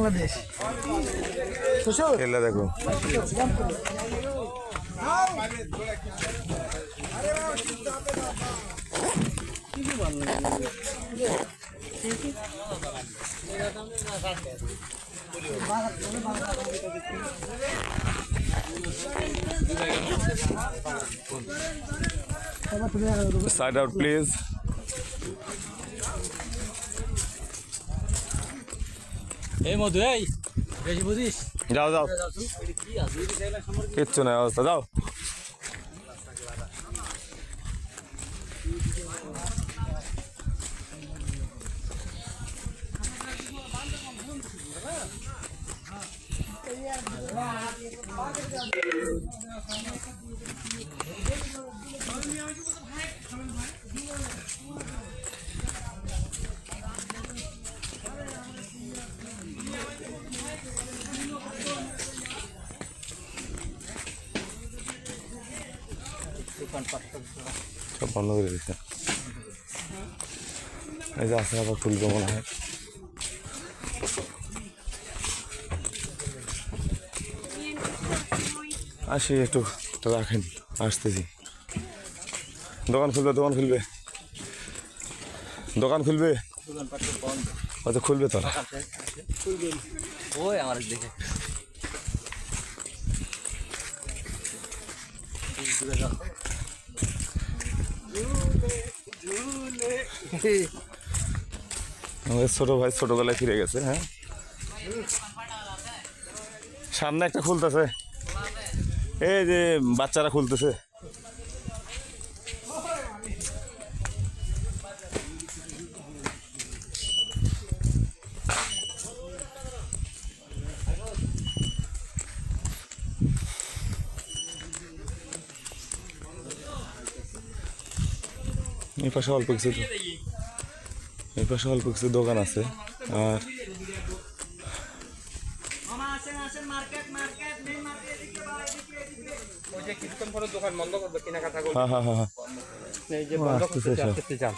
বাংলাদেশ খেলা দেখো Side out, please. এই মধু এই বেশি বুঝিস যাও যাও কিচ্ছু নাই অবস্থা যাও সব বন্ধ করে দিচ্ছে এই যে আসে আবার খুলবে মনে হয় আসি একটু রাখেন আসতেছি দোকান খুলবে হয়তো খুলবে তো ওই আমার দেখে আমাদের ছোট ভাই ছোটবেলায় ফিরে গেছে হ্যাঁ সামনে একটা খুলতেছে এই যে বাচ্চারা খুলতেছে এই পাশে অল্প কিছু দোকান আছে আর কিছুক্ষণ পরে দোকান বন্ধ করবে কেনাকাটা করবে হ্যাঁ এই যে বন্ধ করতে চান